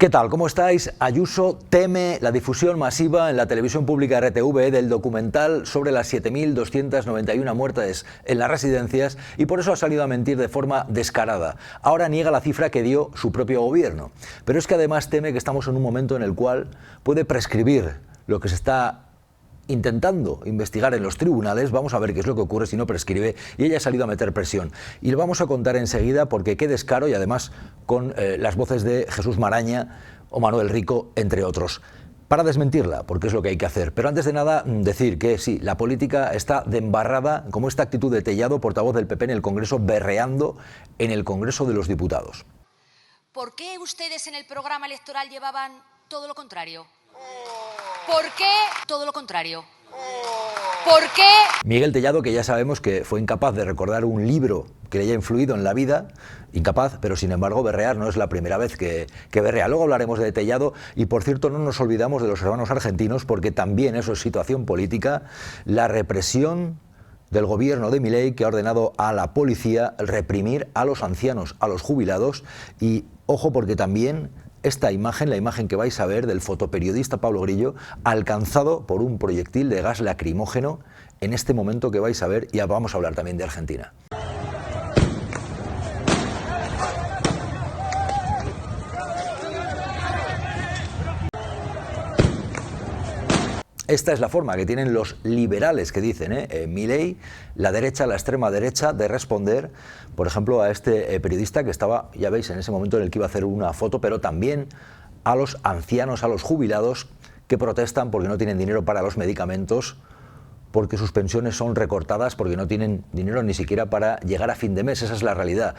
¿Qué tal? ¿Cómo estáis? Ayuso teme la difusión masiva en la televisión pública RTV del documental sobre las 7.291 muertes en las residencias y por eso ha salido a mentir de forma descarada. Ahora niega la cifra que dio su propio gobierno. Pero es que además teme que estamos en un momento en el cual puede prescribir lo que se está intentando investigar en los tribunales. Vamos a ver qué es lo que ocurre si no prescribe, y ella ha salido a meter presión. Y lo vamos a contar enseguida porque qué descaro, y además con las voces de Jesús Maraña o Manuel Rico, entre otros, para desmentirla, porque es lo que hay que hacer. Pero antes de nada, decir que sí, la política está de embarrada, como esta actitud de Tellado, portavoz del PP en el Congreso, berreando en el Congreso de los Diputados. ¿Por qué ustedes en el programa electoral llevaban todo lo contrario? ¿Por qué todo lo contrario? ¿Por qué? Miguel Tellado, que ya sabemos que fue incapaz de recordar un libro que le haya influido en la vida, incapaz, pero sin embargo berrear no es la primera vez que berrea. Luego hablaremos de Tellado y, por cierto, no nos olvidamos de los hermanos argentinos, porque también eso es situación política, la represión del gobierno de Milei, que ha ordenado a la policía reprimir a los ancianos, a los jubilados, y ojo, porque también esta imagen, la imagen que vais a ver del fotoperiodista Pablo Grillo, alcanzado por un proyectil de gas lacrimógeno en este momento que vais a ver, y vamos a hablar también de Argentina. Esta es la forma que tienen los liberales, que dicen, Milei, la derecha, la extrema derecha, de responder, por ejemplo, a este periodista que estaba, ya veis, en ese momento en el que iba a hacer una foto, pero también a los ancianos, a los jubilados que protestan porque no tienen dinero para los medicamentos, porque sus pensiones son recortadas, porque no tienen dinero ni siquiera para llegar a fin de mes. Esa es la realidad.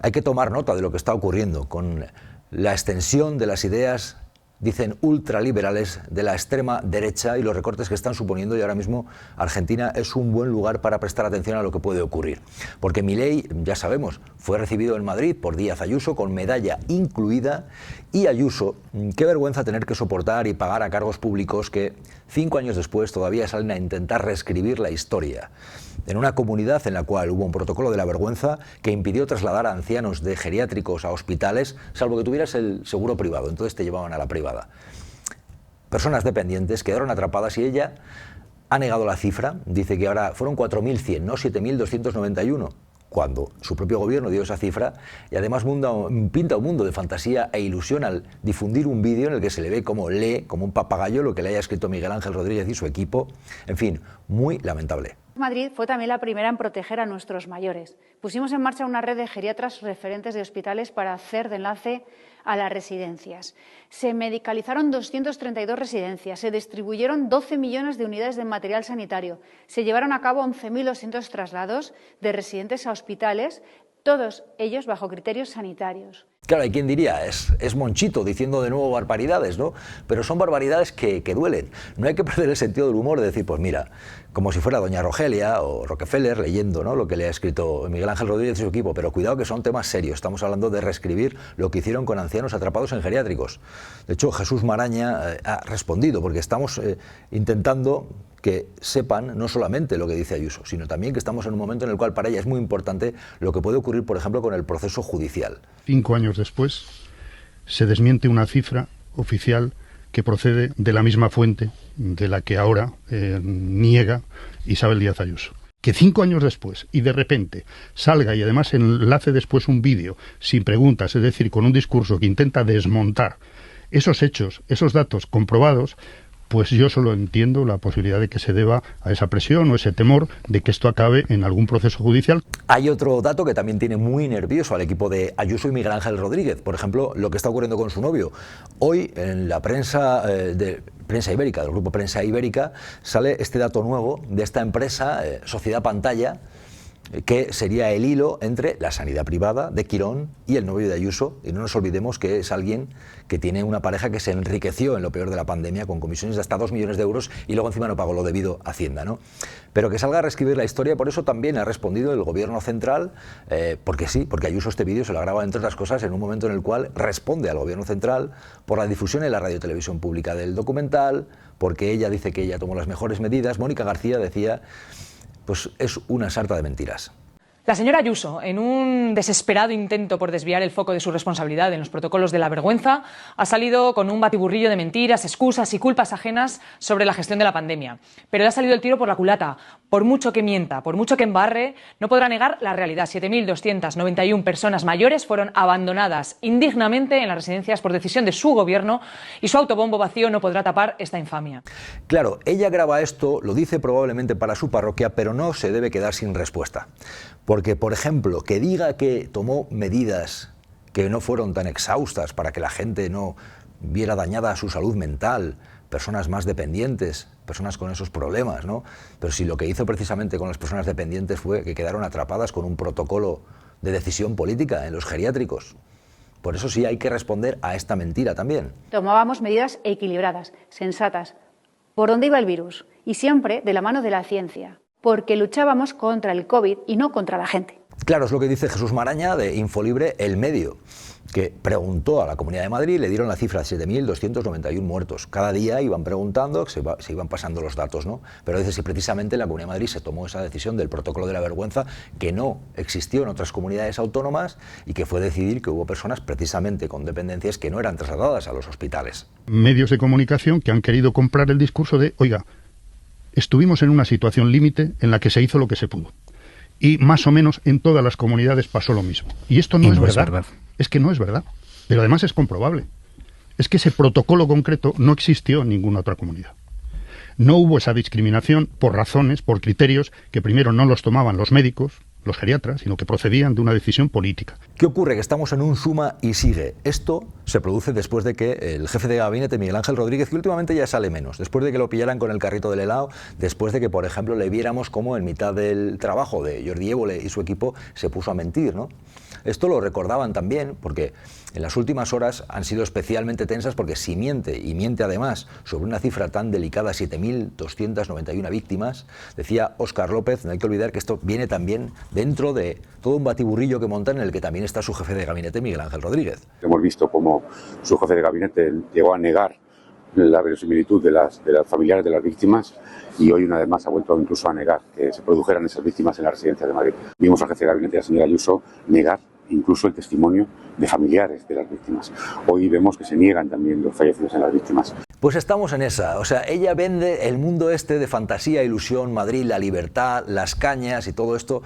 Hay que tomar nota de lo que está ocurriendo con la extensión de las ideas, dicen, ultraliberales de la extrema derecha y los recortes que están suponiendo, y ahora mismo Argentina es un buen lugar para prestar atención a lo que puede ocurrir. Porque Milei, ya sabemos, fue recibido en Madrid por Díaz Ayuso con medalla incluida, y Ayuso, qué vergüenza tener que soportar y pagar a cargos públicos que 5 años después todavía salen a intentar reescribir la historia. En una comunidad en la cual hubo un protocolo de la vergüenza que impidió trasladar a ancianos de geriátricos a hospitales, salvo que tuvieras el seguro privado, entonces te llevaban a la privada. Personas dependientes quedaron atrapadas y ella ha negado la cifra, dice que ahora fueron 4.100, no 7.291, cuando su propio gobierno dio esa cifra, y además pinta un mundo de fantasía e ilusión al difundir un vídeo en el que se le ve como lee, como un papagayo, lo que le haya escrito Miguel Ángel Rodríguez y su equipo. En fin, muy lamentable. Madrid fue también la primera en proteger a nuestros mayores. Pusimos en marcha una red de geriatras referentes de hospitales para hacer de enlace a las residencias. Se medicalizaron 232 residencias, se distribuyeron 12 millones de unidades de material sanitario, se llevaron a cabo 11.200 traslados de residentes a hospitales, todos ellos bajo criterios sanitarios. Claro, hay quien diría, es Monchito diciendo de nuevo barbaridades, ¿no? Pero son barbaridades que duelen. No hay que perder el sentido del humor de decir, pues mira, como si fuera doña Rogelia o Rockefeller leyendo, ¿no?, lo que le ha escrito Miguel Ángel Rodríguez y su equipo. Pero cuidado, que son temas serios. Estamos hablando de reescribir lo que hicieron con ancianos atrapados en geriátricos. De hecho, Jesús Maraña ha respondido, porque estamos intentando que sepan no solamente lo que dice Ayuso, sino también que estamos en un momento en el cual para ella es muy importante lo que puede ocurrir, por ejemplo, con el proceso judicial. 5 años después, se desmiente una cifra oficial que procede de la misma fuente de la que ahora niega Isabel Díaz Ayuso. Que 5 años después, y de repente, salga y además enlace después un vídeo sin preguntas, es decir, con un discurso que intenta desmontar esos hechos, esos datos comprobados, pues yo solo entiendo la posibilidad de que se deba a esa presión o ese temor de que esto acabe en algún proceso judicial. Hay otro dato que también tiene muy nervioso al equipo de Ayuso y Miguel Ángel Rodríguez. Por ejemplo, lo que está ocurriendo con su novio. Hoy, en la prensa Prensa Ibérica, del grupo Prensa Ibérica, sale este dato nuevo de esta empresa, Sociedad Pantalla, que sería el hilo entre la sanidad privada de Quirón y el novio de Ayuso. Y no nos olvidemos que es alguien que tiene una pareja que se enriqueció en lo peor de la pandemia con comisiones de hasta 2 millones de euros y luego encima no pagó lo debido a Hacienda, ¿no? Pero que salga a reescribir la historia, por eso también ha respondido el gobierno central, porque sí, porque Ayuso este vídeo se lo graba, entre otras cosas, en un momento en el cual responde al gobierno central por la difusión en la radio y televisión pública del documental, porque ella dice que ella tomó las mejores medidas. Mónica García decía, pues es una sarta de mentiras. La señora Ayuso, en un desesperado intento por desviar el foco de su responsabilidad en los protocolos de la vergüenza, ha salido con un batiburrillo de mentiras, excusas y culpas ajenas sobre la gestión de la pandemia. Pero le ha salido el tiro por la culata. Por mucho que mienta, por mucho que embarre, no podrá negar la realidad. 7.291 personas mayores fueron abandonadas indignamente en las residencias por decisión de su gobierno y su autobombo vacío no podrá tapar esta infamia. Claro, ella graba esto, lo dice probablemente para su parroquia, pero no se debe quedar sin respuesta. Porque, por ejemplo, que diga que tomó medidas que no fueron tan exhaustas para que la gente no viera dañada su salud mental, personas más dependientes, personas con esos problemas, ¿no? Pero si lo que hizo precisamente con las personas dependientes fue que quedaron atrapadas con un protocolo de decisión política en los geriátricos. Por eso sí hay que responder a esta mentira también. Tomábamos medidas equilibradas, sensatas, por dónde iba el virus y siempre de la mano de la ciencia, porque luchábamos contra el COVID y no contra la gente. Claro, es lo que dice Jesús Maraña de Infolibre, El Medio, que preguntó a la Comunidad de Madrid y le dieron la cifra de 7.291 muertos. Cada día iban preguntando, se iban pasando los datos, ¿no? Pero dice si precisamente en la Comunidad de Madrid se tomó esa decisión del protocolo de la vergüenza que no existió en otras comunidades autónomas y que fue decidir que hubo personas precisamente con dependencias que no eran trasladadas a los hospitales. Medios de comunicación que han querido comprar el discurso de, oiga, estuvimos en una situación límite en la que se hizo lo que se pudo. Y más o menos en todas las comunidades pasó lo mismo. Y esto no es verdad. Es que no es verdad. Pero además es comprobable. Es que ese protocolo concreto no existió en ninguna otra comunidad. No hubo esa discriminación por razones, por criterios que primero no los tomaban los médicos, los geriatras, sino que procedían de una decisión política. ¿Qué ocurre? Que estamos en un suma y sigue. Esto se produce después de que el jefe de gabinete, Miguel Ángel Rodríguez, que últimamente ya sale menos, después de que lo pillaran con el carrito del helado, después de que, por ejemplo, le viéramos cómo en mitad del trabajo de Jordi Évole y su equipo se puso a mentir, ¿no? Esto lo recordaban también porque en las últimas horas han sido especialmente tensas porque si miente, y miente además sobre una cifra tan delicada, 7.291 víctimas, decía Óscar López, no hay que olvidar que esto viene también dentro de todo un batiburrillo que montan en el que también está su jefe de gabinete, Miguel Ángel Rodríguez. Hemos visto cómo su jefe de gabinete llegó a negar la verosimilitud de las familiares de las víctimas y hoy una vez más ha vuelto incluso a negar que se produjeran esas víctimas en la residencia de Madrid. Vimos al jefe de gabinete, la señora Ayuso, negar incluso el testimonio de familiares de las víctimas. Hoy vemos que se niegan también los fallecidos en las víctimas. Pues estamos en esa, o sea, ella vende el mundo este de fantasía, ilusión, Madrid, la libertad, las cañas y todo esto.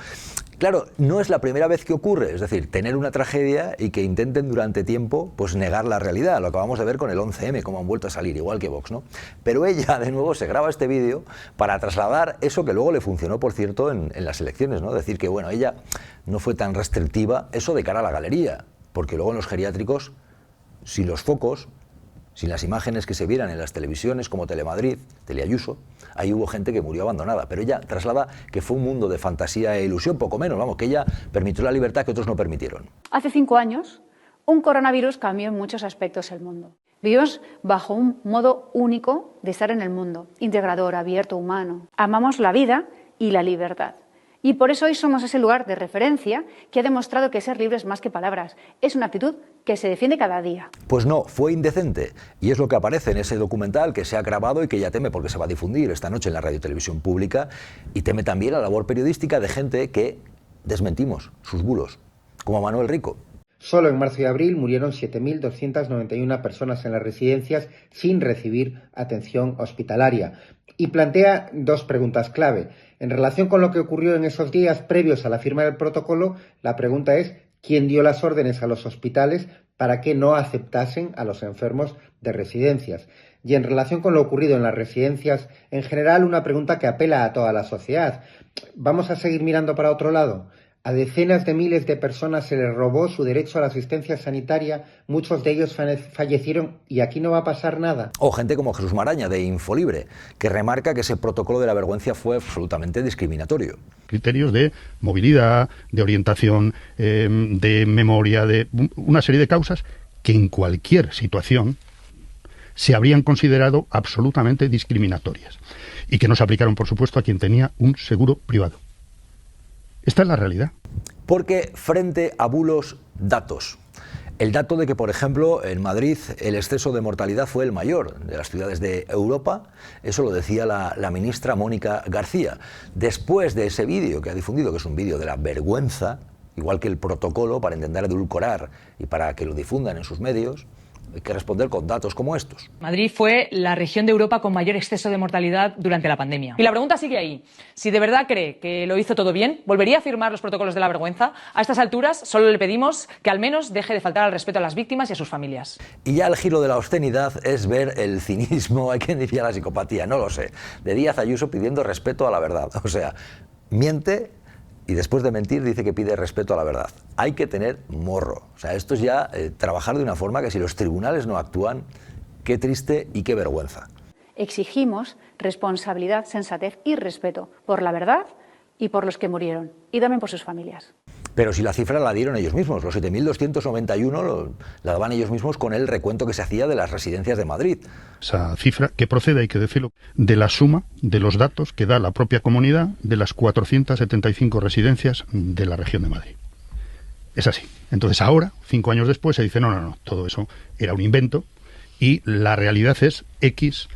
Claro, no es la primera vez que ocurre, es decir, tener una tragedia y que intenten durante tiempo pues negar la realidad. Lo acabamos de ver con el 11M, cómo han vuelto a salir, igual que Vox, ¿no? Pero ella, de nuevo, se graba este vídeo para trasladar eso que luego le funcionó, por cierto, en las elecciones, ¿no? Decir que, bueno, ella no fue tan restrictiva, eso de cara a la galería, porque luego en los geriátricos, sin los focos, sin las imágenes que se vieran en las televisiones como Telemadrid, Teleayuso, ahí hubo gente que murió abandonada, pero ella traslada que fue un mundo de fantasía e ilusión, poco menos, vamos, que ella permitió la libertad que otros no permitieron. Hace 5 años, un coronavirus cambió en muchos aspectos el mundo. Vivimos bajo un modo único de estar en el mundo, integrador, abierto, humano. Amamos la vida y la libertad. Y por eso hoy somos ese lugar de referencia que ha demostrado que ser libre es más que palabras. Es una actitud que se defiende cada día. Pues no, fue indecente. Y es lo que aparece en ese documental que se ha grabado y que ella teme porque se va a difundir esta noche en la radio y televisión pública. Y teme también la labor periodística de gente que desmentimos sus bulos, como Manuel Rico. Solo en marzo y abril murieron 7.291 personas en las residencias sin recibir atención hospitalaria. Y plantea 2 preguntas clave. En relación con lo que ocurrió en esos días previos a la firma del protocolo, la pregunta es ¿quién dio las órdenes a los hospitales para que no aceptasen a los enfermos de residencias? Y en relación con lo ocurrido en las residencias, en general, una pregunta que apela a toda la sociedad. ¿Vamos a seguir mirando para otro lado? A decenas de miles de personas se les robó su derecho a la asistencia sanitaria, muchos de ellos fallecieron y aquí no va a pasar nada. O gente como Jesús Maraña de Infolibre, que remarca que ese protocolo de la vergüenza fue absolutamente discriminatorio. Criterios de movilidad, de orientación, de memoria, de una serie de causas que en cualquier situación se habrían considerado absolutamente discriminatorias y que no se aplicaron, por supuesto, a quien tenía un seguro privado. Esta es la realidad. Porque frente a bulos, datos. El dato de que, por ejemplo, en Madrid el exceso de mortalidad fue el mayor de las ciudades de Europa, eso lo decía la ministra Mónica García. Después de ese vídeo que ha difundido, que es un vídeo de la vergüenza, igual que el protocolo para intentar edulcorar y para que lo difundan en sus medios, hay que responder con datos como estos. Madrid fue la región de Europa con mayor exceso de mortalidad durante la pandemia. Y la pregunta sigue ahí. Si de verdad cree que lo hizo todo bien, ¿volvería a firmar los protocolos de la vergüenza? A estas alturas solo le pedimos que al menos deje de faltar al respeto a las víctimas y a sus familias. Y ya el giro de la obscenidad es ver el cinismo, hay quien diría la psicopatía, no lo sé, de Díaz Ayuso pidiendo respeto a la verdad. O sea, miente y después de mentir dice que pide respeto a la verdad. Hay que tener morro. O sea, esto es ya trabajar de una forma que si los tribunales no actúan, qué triste y qué vergüenza. Exigimos responsabilidad, sensatez y respeto por la verdad y por los que murieron, y también por sus familias. Pero si la cifra la dieron ellos mismos, los 7.291 la daban ellos mismos con el recuento que se hacía de las residencias de Madrid. Esa cifra que procede, hay que decirlo, de la suma de los datos que da la propia comunidad de las 475 residencias de la región de Madrid. Es así. Entonces ahora, 5 años después, se dice no, todo eso era un invento y la realidad es X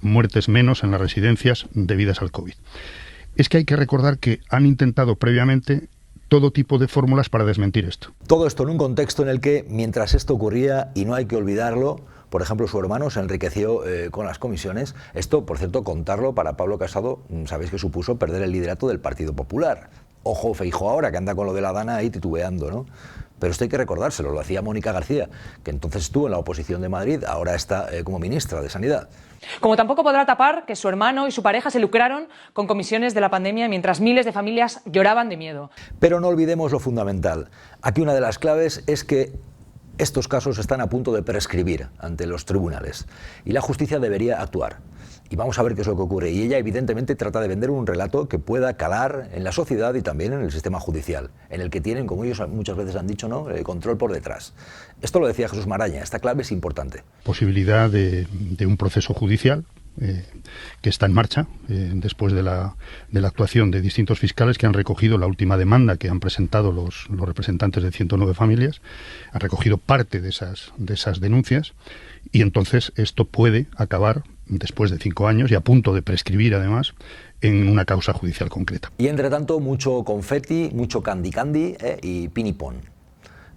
muertes menos en las residencias debidas al COVID. Es que hay que recordar que han intentado previamente todo tipo de fórmulas para desmentir esto. Todo esto en un contexto en el que, mientras esto ocurría, y no hay que olvidarlo, por ejemplo, su hermano se enriqueció con las comisiones. Esto, por cierto, contarlo para Pablo Casado, sabéis que supuso perder el liderato del Partido Popular. Ojo Feijóo ahora, que anda con lo de la Dana ahí titubeando, ¿no? Pero esto hay que recordárselo, lo hacía Mónica García, que entonces estuvo en la oposición de Madrid, ahora está como ministra de Sanidad. Como tampoco podrá tapar que su hermano y su pareja se lucraron con comisiones de la pandemia mientras miles de familias lloraban de miedo. Pero no olvidemos lo fundamental. Aquí una de las claves es que estos casos están a punto de prescribir ante los tribunales y la justicia debería actuar. Y vamos a ver qué es lo que ocurre. Y ella evidentemente trata de vender un relato que pueda calar en la sociedad y también en el sistema judicial, en el que tienen, como ellos muchas veces han dicho, ¿no?, el control por detrás. Esto lo decía Jesús Maraña, esta clave es importante. Posibilidad de un proceso judicial que está en marcha después de la actuación de distintos fiscales que han recogido la última demanda que han presentado los representantes de 109 familias, han recogido parte de esas denuncias y entonces esto puede acabar después de 5 años y a punto de prescribir además en una causa judicial concreta. Y entre tanto mucho confeti, mucho candy y pinipón.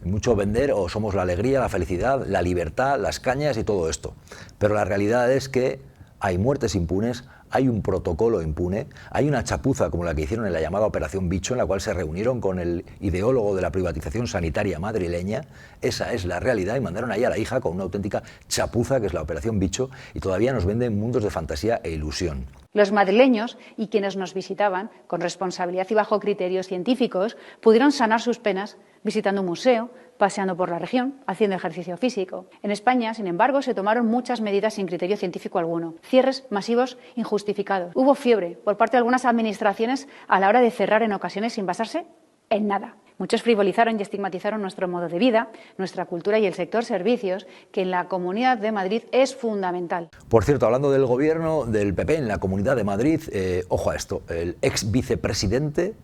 Mucho vender o somos la alegría, la felicidad, la libertad, las cañas y todo esto. Pero la realidad es que hay muertes impunes, hay un protocolo impune, hay una chapuza como la que hicieron en la llamada Operación Bicho, en la cual se reunieron con el ideólogo de la privatización sanitaria madrileña. Esa es la realidad y mandaron ahí a la hija con una auténtica chapuza que es la Operación Bicho y todavía nos venden mundos de fantasía e ilusión. Los madrileños y quienes nos visitaban, con responsabilidad y bajo criterios científicos, pudieron sanar sus penas visitando un museo, paseando por la región, haciendo ejercicio físico. En España, sin embargo, se tomaron muchas medidas sin criterio científico alguno. Cierres masivos injustificados. Hubo fiebre por parte de algunas administraciones a la hora de cerrar en ocasiones sin basarse en nada. Muchos frivolizaron y estigmatizaron nuestro modo de vida, nuestra cultura y el sector servicios, que en la Comunidad de Madrid es fundamental. Por cierto, hablando del gobierno del PP en la Comunidad de Madrid, ojo a esto, el ex vicepresidente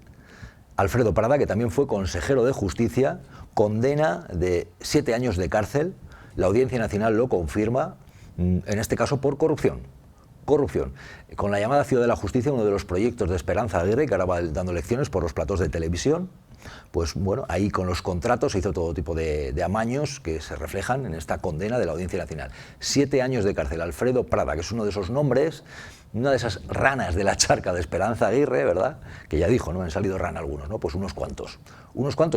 Alfredo Prada, que también fue consejero de Justicia, condena de 7 años de cárcel. La Audiencia Nacional lo confirma, en este caso por corrupción. Con la llamada Ciudad de la Justicia, uno de los proyectos de Esperanza Aguirre, que ahora va dando lecciones por los platós de televisión, pues bueno, ahí con los contratos se hizo todo tipo de amaños que se reflejan en esta condena de la Audiencia Nacional. 7 años de cárcel. Alfredo Prada, que es uno de esos nombres, una de esas ranas de la charca de Esperanza Aguirre, ¿verdad? Que ya dijo, ¿no? Han salido rana algunos, ¿no? Pues unos cuantos,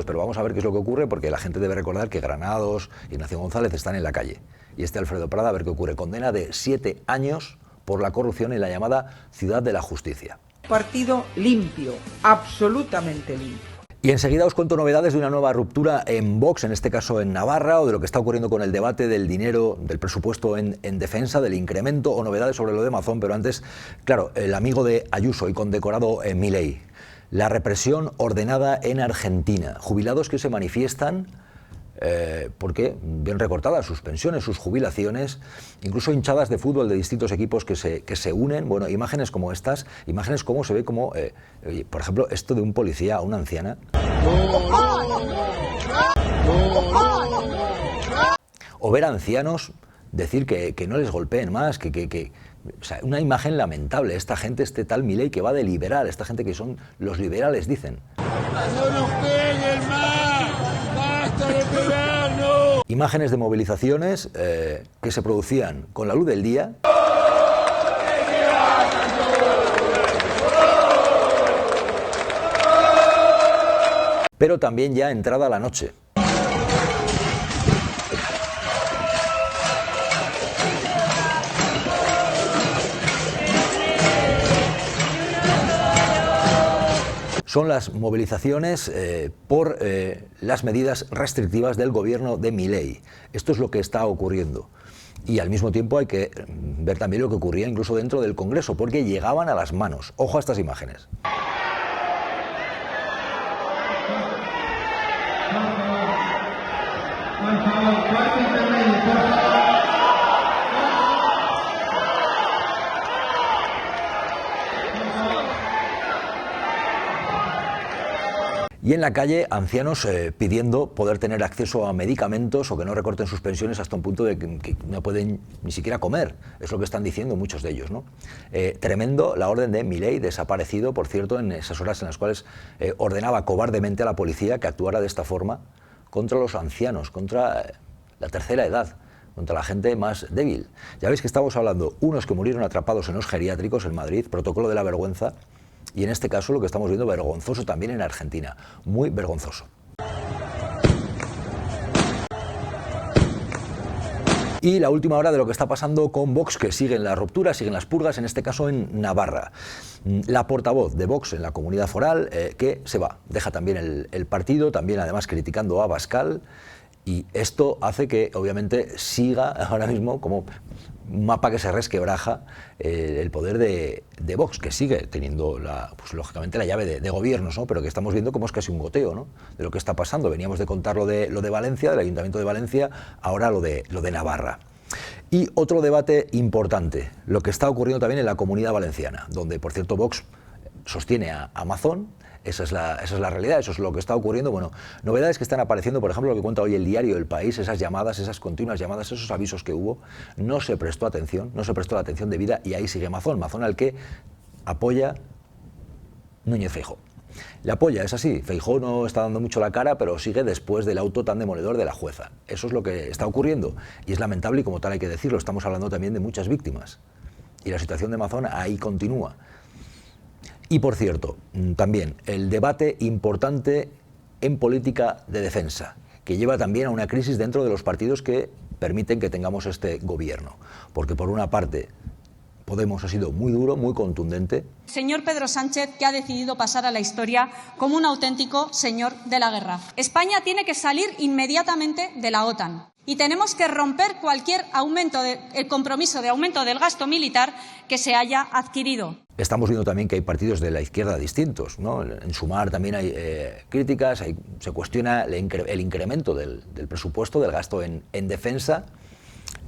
pero vamos a ver qué es lo que ocurre, porque la gente debe recordar que Granados y Ignacio González están en la calle. Y este Alfredo Prada, a ver qué ocurre. Condena de 7 años por la corrupción en la llamada Ciudad de la Justicia. Partido limpio, absolutamente limpio. Y enseguida os cuento novedades de una nueva ruptura en Vox, en este caso en Navarra, o de lo que está ocurriendo con el debate del dinero, del presupuesto en defensa, del incremento, o novedades sobre lo de Amazon. Pero antes, claro, el amigo de Ayuso y condecorado Milei. La represión ordenada en Argentina. Jubilados que se manifiestan porque ven recortadas sus pensiones, sus jubilaciones, incluso hinchadas de fútbol de distintos equipos que se unen. Bueno, imágenes como estas, imágenes como se ve como, por ejemplo, esto de un policía a una anciana. O ver a ancianos decir que no les golpeen más, o sea, una imagen lamentable. Esta gente, este tal Milei que va de liberal, esta gente que son los liberales, dicen. ¡No nos peguen más! ¡Basta de pegarnos! Imágenes de movilizaciones que se producían con la luz del día. Pero también ya entrada la noche. Son las movilizaciones por las medidas restrictivas del gobierno de Milei. Esto es lo que está ocurriendo. Y al mismo tiempo hay que ver también lo que ocurría incluso dentro del Congreso, porque llegaban a las manos. Ojo a estas imágenes. Y en la calle, ancianos pidiendo poder tener acceso a medicamentos o que no recorten sus pensiones hasta un punto de que no pueden ni siquiera comer. Es lo que están diciendo muchos de ellos, ¿no? Tremendo la orden de Milei, desaparecido, por cierto, en esas horas en las cuales ordenaba cobardemente a la policía que actuara de esta forma contra los ancianos, contra la tercera edad, contra la gente más débil. Ya veis que estamos hablando, unos que murieron atrapados en los geriátricos en Madrid, protocolo de la vergüenza, y en este caso lo que estamos viendo vergonzoso también en Argentina, muy vergonzoso. Y la última hora de lo que está pasando con Vox, que siguen las rupturas, siguen las purgas, en este caso en Navarra. La portavoz de Vox en la comunidad foral que se va, deja también el partido, también además criticando a Abascal, y esto hace que obviamente siga ahora mismo como un mapa que se resquebraja el poder de Vox, que sigue teniendo pues, lógicamente la llave de gobiernos, ¿no? Pero que estamos viendo como es casi un goteo, ¿no? De lo que está pasando. Veníamos de contar lo de Valencia, del Ayuntamiento de Valencia, ahora lo de Navarra. Y otro debate importante, lo que está ocurriendo también en la Comunidad Valenciana, donde por cierto Vox sostiene a Amazon. Esa es la realidad, eso es lo que está ocurriendo. Bueno, novedades que están apareciendo, por ejemplo, lo que cuenta hoy el diario El País, esas llamadas, esas continuas llamadas, esos avisos que hubo, no se prestó atención, no se prestó la atención debida y ahí sigue Amazon al que apoya Núñez Feijóo. Le apoya, es así, Feijóo no está dando mucho la cara, pero sigue después del auto tan demoledor de la jueza. Eso es lo que está ocurriendo y es lamentable y como tal hay que decirlo, estamos hablando también de muchas víctimas y la situación de Amazon ahí continúa. Y por cierto, también el debate importante en política de defensa, que lleva también a una crisis dentro de los partidos que permiten que tengamos este gobierno. Porque por una parte, Podemos ha sido muy duro, muy contundente. Señor Pedro Sánchez, que ha decidido pasar a la historia como un auténtico señor de la guerra. España tiene que salir inmediatamente de la OTAN. Y tenemos que romper cualquier el compromiso de aumento del gasto militar que se haya adquirido. Estamos viendo también que hay partidos de la izquierda distintos, ¿no? En Sumar también hay críticas, se cuestiona el incremento del presupuesto, del gasto en defensa,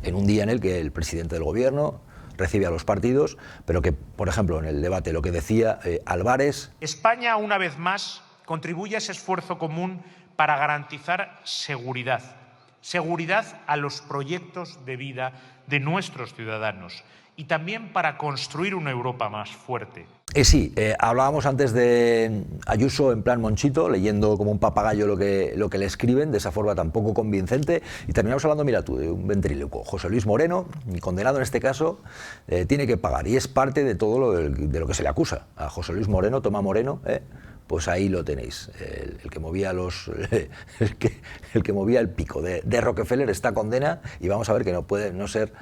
en un día en el que el presidente del gobierno recibe a los partidos, pero que, por ejemplo, en el debate lo que decía Álvarez... España, una vez más, contribuye a ese esfuerzo común para garantizar seguridad. Seguridad a los proyectos de vida de nuestros ciudadanos y también para construir una Europa más fuerte. Sí, hablábamos antes de Ayuso en plan Monchito, leyendo como un papagayo lo que le escriben, de esa forma tan poco convincente, y terminamos hablando, mira tú, de un ventrílocuo. José Luis Moreno, condenado en este caso, tiene que pagar, y es parte de todo de lo que se le acusa. A José Luis Moreno, Tomás Moreno, pues ahí lo tenéis, el que movía el que movía el pico de Rockefeller, esta condena, y vamos a ver que no puede no ser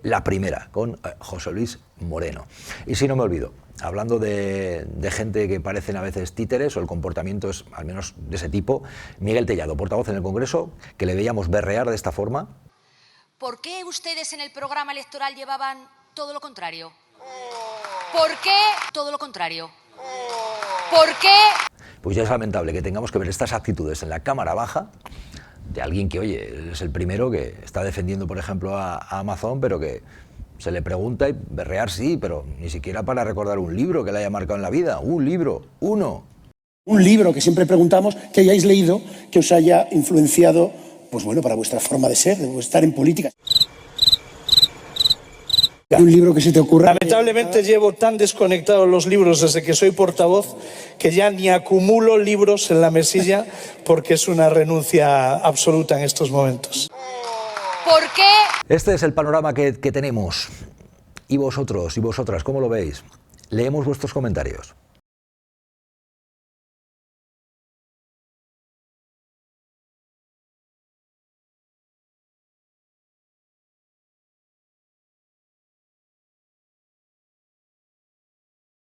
la primera con José Luis Moreno. Y si no me olvido, hablando de gente que parecen a veces títeres, o el comportamiento es al menos de ese tipo, Miguel Tellado, portavoz en el Congreso, que le veíamos berrear de esta forma. ¿Por qué ustedes en el programa electoral llevaban todo lo contrario? ¿Por qué todo lo contrario? ¿Por qué? Pues ya es lamentable que tengamos que ver estas actitudes en la Cámara Baja de alguien que, oye, es el primero que está defendiendo, por ejemplo, a Amazon, pero que se le pregunta y berrear sí, pero ni siquiera para recordar un libro que le haya marcado en la vida. Un libro, uno. Un libro que siempre preguntamos que hayáis leído, que os haya influenciado pues bueno, para vuestra forma de ser, de estar en política. Un libro que se te ocurra. Lamentablemente llevo tan desconectados los libros desde que soy portavoz que ya ni acumulo libros en la mesilla porque es una renuncia absoluta en estos momentos. ¿Por qué? Este es el panorama que tenemos. ¿Y vosotros y vosotras cómo lo veis? Leemos vuestros comentarios.